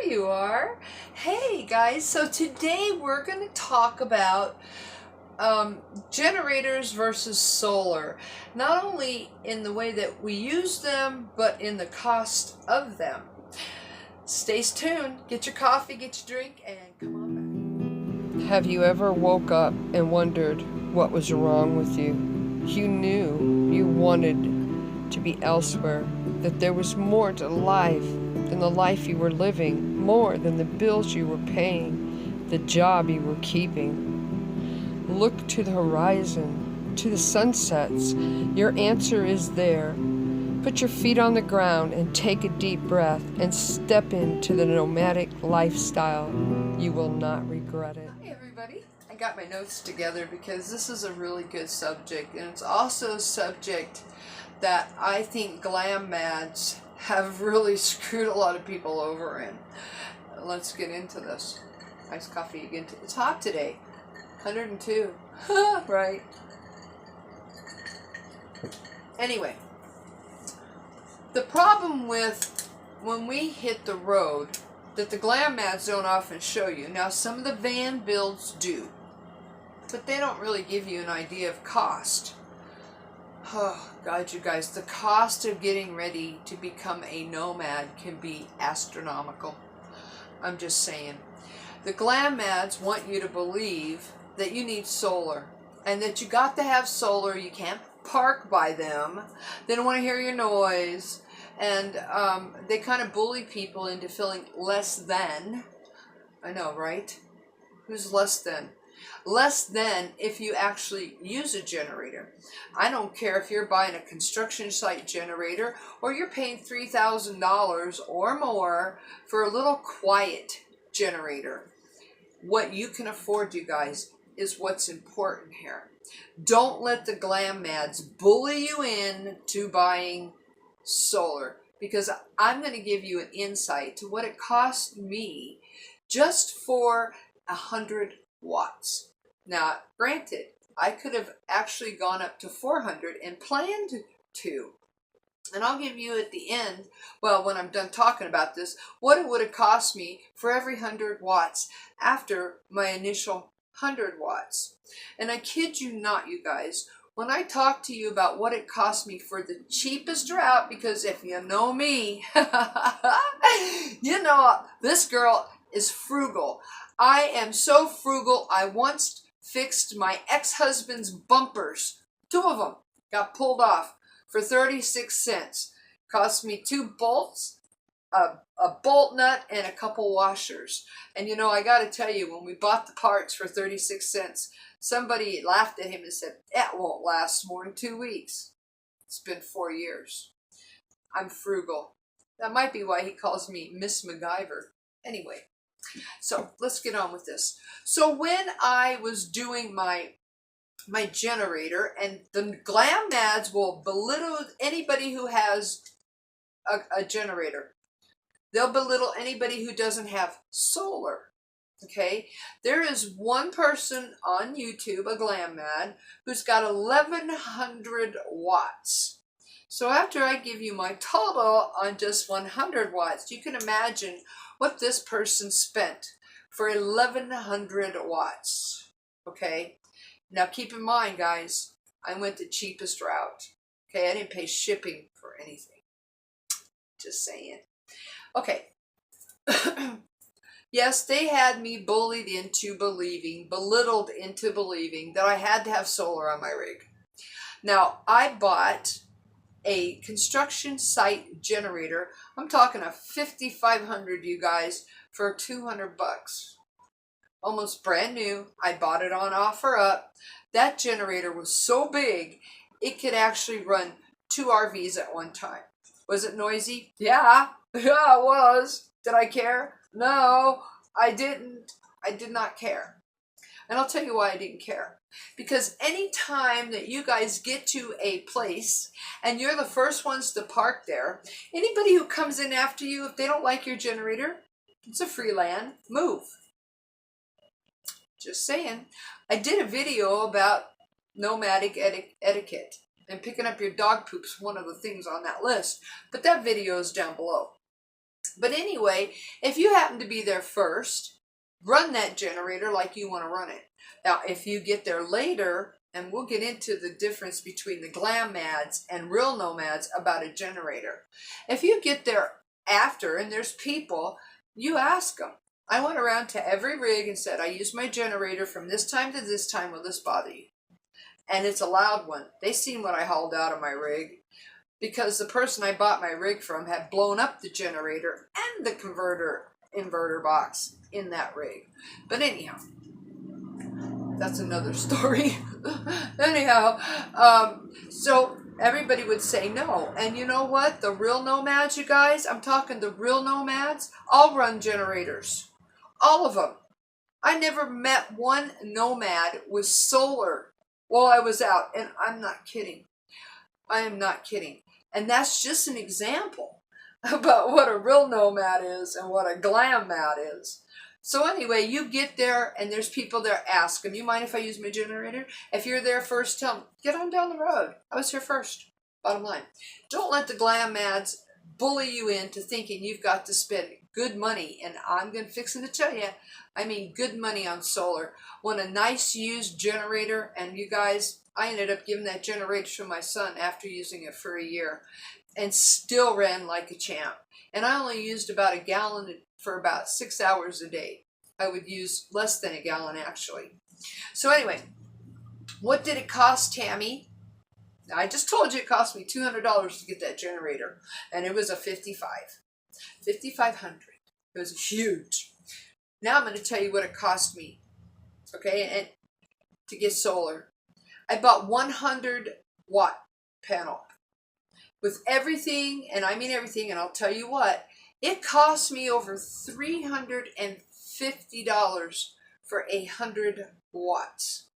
you are. Hey guys, so today we're going to talk about generators versus solar. Not only in the way that we use them, but in the cost of them. Stay tuned, get your coffee, get your drink, and come on back. Have you ever woke up and wondered what was wrong with you? You knew you wanted to be elsewhere, that there was more to life than the life you were living, more than the bills you were paying, the job you were keeping. Look to the horizon, to the sunsets. Your answer is there. Put your feet on the ground and take a deep breath and step into the nomadic lifestyle. You will not regret it. Hi everybody. I got my notes together because this is a really good subject, and it's also a subject that I think Glam'Mads have really screwed a lot of people over in. Let's get into this. Nice coffee again. It's hot today. 102. Right. Anyway, the problem with when we hit the road that the Glam'Mads don't often show you. Now, some of the van builds do, but they don't really give you an idea of cost. Oh, God, you guys, the cost of getting ready to become a nomad can be astronomical. I'm just saying. The Glam'Mads want you to believe that you need solar and that you got to have solar. You can't park by them. They don't want to hear your noise. And they kind of bully people into feeling less than. I know, right? Who's less than? Less than if you actually use a generator. I don't care if you're buying a construction site generator or you're paying $3,000 or more for a little quiet generator. What you can afford, you guys, is what's important here. Don't let the Glam'Mads bully you in to buying solar, because I'm going to give you an insight to what it cost me just for 100 watts. Now, granted, I could have actually gone up to 400 and planned to. And I'll give you at the end, well, when I'm done talking about this, what it would have cost me for every 100 watts after my initial 100 watts. And I kid you not, you guys, when I talk to you about what it cost me for the cheapest route, because if you know me, you know this girl is frugal. I am so frugal, I once fixed my ex-husband's bumpers. 2 of them got pulled off for 36 cents. Cost me 2 bolts, a bolt nut, and a couple washers. And you know, I got to tell you, when we bought the parts for 36 cents, somebody laughed at him and said, that won't last more than 2 weeks. It's been 4 years. I'm frugal. That might be why he calls me Miss MacGyver. Anyway, so let's get on with this. So when I was doing my generator, and the Glam'Mads will belittle anybody who has a generator. They'll belittle anybody who doesn't have solar. Okay, there is one person on YouTube, a Glam'Mad, who's got 1,100 watts. So after I give you my total on just 100 watts, you can imagine what this person spent for 1,100 watts. Okay, now keep in mind, guys, I went the cheapest route. Okay, I didn't pay shipping for anything. Just saying. Okay. Yes, they had me bullied into believing, belittled into believing that I had to have solar on my rig. Now, I bought a construction site generator. I'm talking a 5,500, you guys, for 200 bucks. Almost brand new. I bought it on OfferUp. That generator was so big, it could actually run 2 RVs at one time. Was it noisy? Yeah, it was. Did I care? No, I didn't. I did not care. And I'll tell you why I didn't care. Because any time that you guys get to a place and you're the first ones to park there, anybody who comes in after you, if they don't like your generator, it's a free land, move. Just saying. I did a video about nomadic etiquette, and picking up your dog poop's one of the things on that list, but that video is down below. But anyway, if you happen to be there first, run that generator like you want to run it. Now, if you get there later, and we'll get into the difference between the Glam'Mads and real nomads about a generator. If you get there after and there's people, you ask them. I went around to every rig and said, I use my generator from this time to this time. Will this bother you? And it's a loud one. They seen what I hauled out of my rig, because the person I bought my rig from had blown up the generator and the inverter box in that rig. But anyhow, that's another story. Anyhow, so everybody would say no. And you know what? The real nomads, you guys, I'm talking the real nomads, all run generators. All of them. I never met one nomad with solar while I was out. And I'm not kidding. I am not kidding. And that's just an example about what a real nomad is and what a Glam'Mad is. So anyway, you get there and there's people there. Ask them, you mind if I use my generator? If you're there first, tell them, get on down the road. I was here first. Bottom line. Don't let the Glam'Mads bully you into thinking you've got to spend good money. And I'm going to fix it to tell you, I mean good money on solar. When a nice used generator, and you guys, I ended up giving that generator to my son after using it for a year and still ran like a champ. And I only used about a gallon for about 6 hours a day. I would use less than a gallon actually. So anyway, what did it cost, Tammy? I just told you it cost me $200 to get that generator, and it was a 5,500. It was huge. Now I'm going to tell you what it cost me, okay, and to get solar. I bought 100-watt panel with everything, and I mean everything, and I'll tell you what, it cost me over $350 for 100 watts.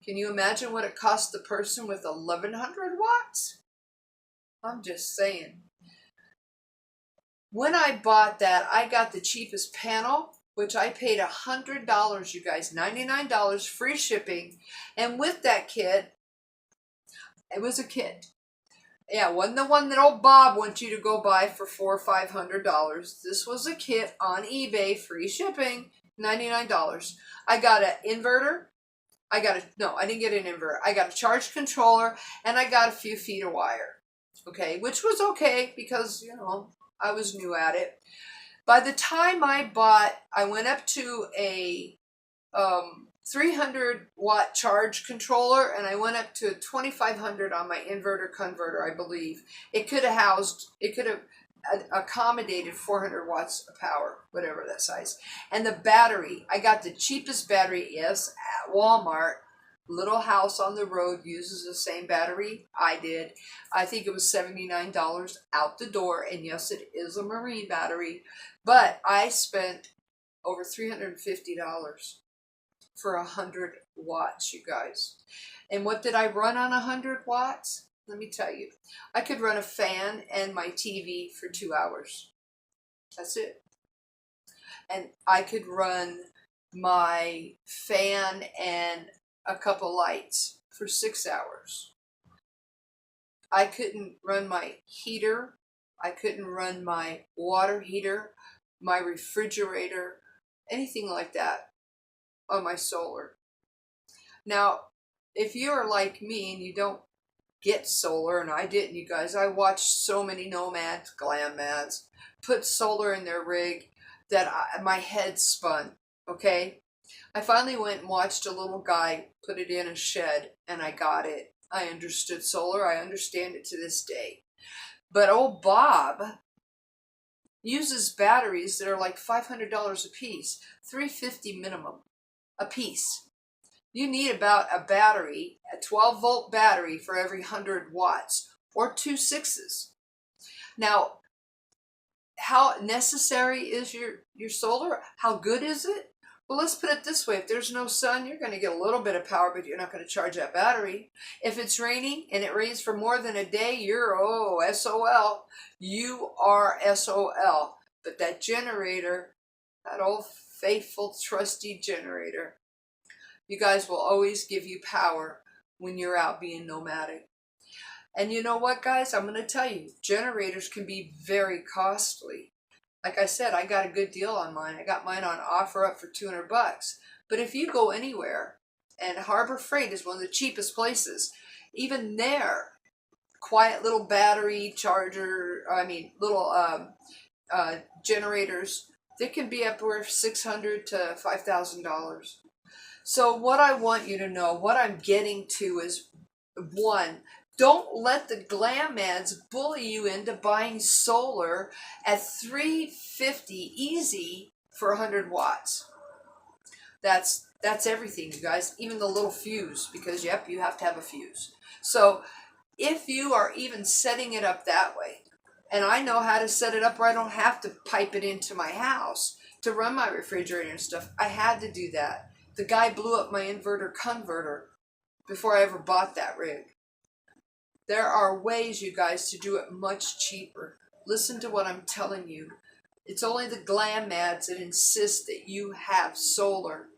Can you imagine what it cost the person with 1,100 watts? I'm just saying. When I bought that, I got the cheapest panel, which I paid $100, you guys, $99, free shipping. And with that kit, it was a kit. Yeah, it wasn't the one that old Bob wants you to go buy for $400 or $500. This was a kit on eBay, free shipping, $99. I got an inverter. I didn't get an inverter. I got a charge controller, and I got a few feet of wire. Okay, which was okay because, you know, I was new at it. By the time I went up to a 300-watt charge controller, and I went up to 2,500 on my inverter converter, I believe. It could have accommodated 400 watts of power, whatever that size. And the battery, I got the cheapest battery, yes, at Walmart. Little house on the road uses the same battery I did. I think it was $79 out the door, and yes, it is a marine battery, but I spent over $350 for 100 watts, you guys. And what did I run on 100 watts? Let me tell you. I could run a fan and my TV for 2 hours. That's it. And I could run my fan and a couple lights for 6 hours. I couldn't run my heater. I couldn't run my water heater, my refrigerator, anything like that on my solar. Now, if you're like me and you don't get solar, and I didn't, you guys, I watched so many nomads, Glam'Mads, put solar in their rig that my head spun, okay? I finally went and watched a little guy put it in a shed, and I got it. I understood solar. I understand it to this day. But old Bob uses batteries that are like $500 a piece, $350 minimum a piece. You need about a battery, a 12-volt battery for every 100 watts, or 2 6s. Now, how necessary is your solar? How good is it? Well, let's put it this way. If there's no sun, you're going to get a little bit of power, but you're not going to charge that battery. If it's raining and it rains for more than a day, you're, SOL. You are SOL. But that generator, that old faithful, trusty generator, you guys will always give you power when you're out being nomadic. And you know what, guys? I'm going to tell you, generators can be very costly. Like I said, I got a good deal on mine. I got mine on offer up for $200. But if you go anywhere, and Harbor Freight is one of the cheapest places, even there, quiet little battery charger, little generators, they can be upward $600 to $5,000. So what I want you to know, what I'm getting to is, one, don't let the Glam'Mads bully you into buying solar at $350 easy for 100 watts. That's everything, you guys, even the little fuse, because yep, you have to have a fuse. So if you are even setting it up that way, and I know how to set it up where I don't have to pipe it into my house to run my refrigerator and stuff, I had to do that. The guy blew up my inverter converter before I ever bought that rig. There are ways, you guys, to do it much cheaper. Listen to what I'm telling you. It's only the Glam'Mads that insist that you have solar.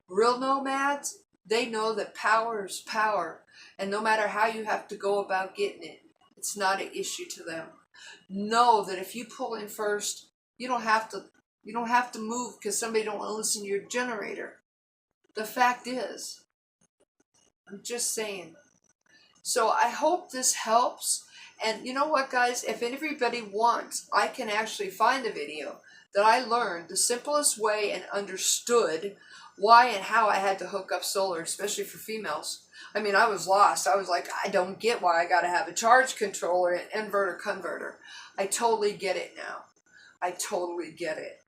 Real nomads, they know that power is power. And no matter how you have to go about getting it, it's not an issue to them. Know that if you pull in first, you don't have to move because somebody don't want to listen to your generator. The fact is, I'm just saying. So I hope this helps. And you know what, guys? If anybody wants, I can actually find a video that I learned the simplest way and understood why and how I had to hook up solar, especially for females. I mean, I was lost. I was like, I don't get why I got to have a charge controller and inverter converter. I totally get it now. I totally get it.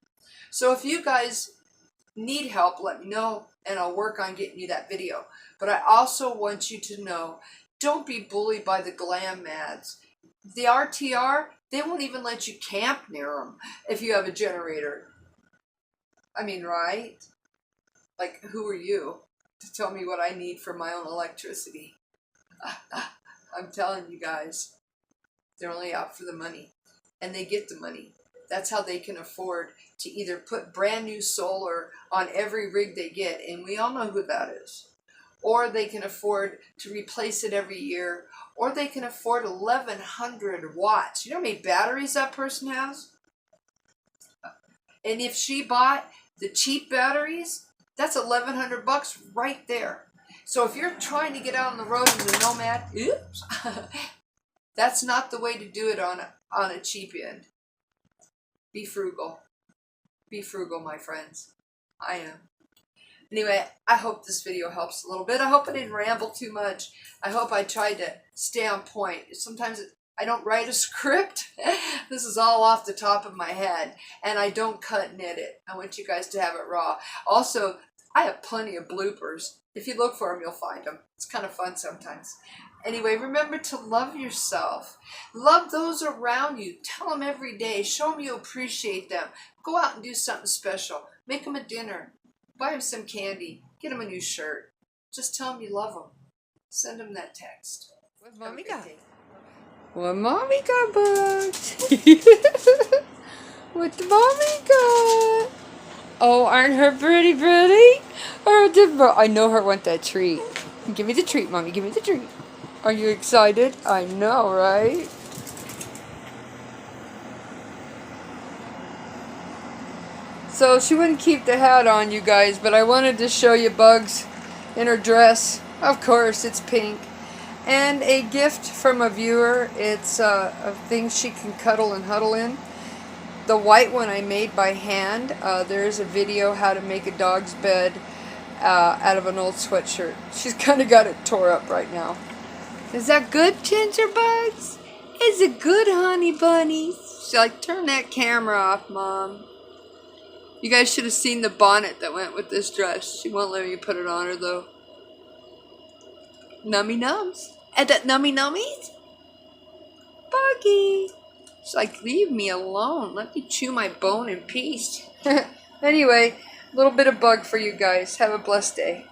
So if you guys need help, let me know, and I'll work on getting you that video. But I also want you to know, don't be bullied by the Glam'Mads. The RTR, they won't even let you camp near them if you have a generator. I mean, right? Like, who are you to tell me what I need for my own electricity? I'm telling you guys, they're only out for the money. And they get the money. That's how they can afford to either put brand new solar on every rig they get, and we all know who that is. Or they can afford to replace it every year, or they can afford 1,100 watts. You know how many batteries that person has? And if she bought the cheap batteries, that's 1,100 bucks right there. So if you're trying to get out on the road in the Nomad, oops, that's not the way to do it on a cheap end. Be frugal. Be frugal, my friends. I am. Anyway, I hope this video helps a little bit. I hope I didn't ramble too much. I hope I tried to stay on point. Sometimes I don't write a script. This is all off the top of my head. And I don't cut and edit. I want you guys to have it raw. Also, I have plenty of bloopers. If you look for them, you'll find them. It's kind of fun sometimes. Anyway, remember to love yourself. Love those around you. Tell them every day. Show them you appreciate them. Go out and do something special. Make them a dinner. Buy them some candy. Get them a new shirt. Just tell them you love them. Send them that text. What mommy got? What mommy got, Bugs? What the mommy got? Oh, aren't her pretty? I know her want that treat. Give me the treat, Mommy. Give me the treat. Are you excited? I know, right? So she wouldn't keep the hat on, you guys, but I wanted to show you Bugs in her dress. Of course, it's pink. And a gift from a viewer. It's a thing she can cuddle and huddle in. The white one I made by hand. There's a video how to make a dog's bed out of an old sweatshirt. She's kind of got it tore up right now. Is that good, Ginger Bugs? Is it good, honey bunnies? She's like, turn that camera off, Mom. You guys should have seen the bonnet that went with this dress. She won't let me put it on her, though. Nummy nums. And that nummy nummies? Buggy. She's like, leave me alone. Let me chew my bone in peace. Anyway, a little bit of bug for you guys. Have a blessed day.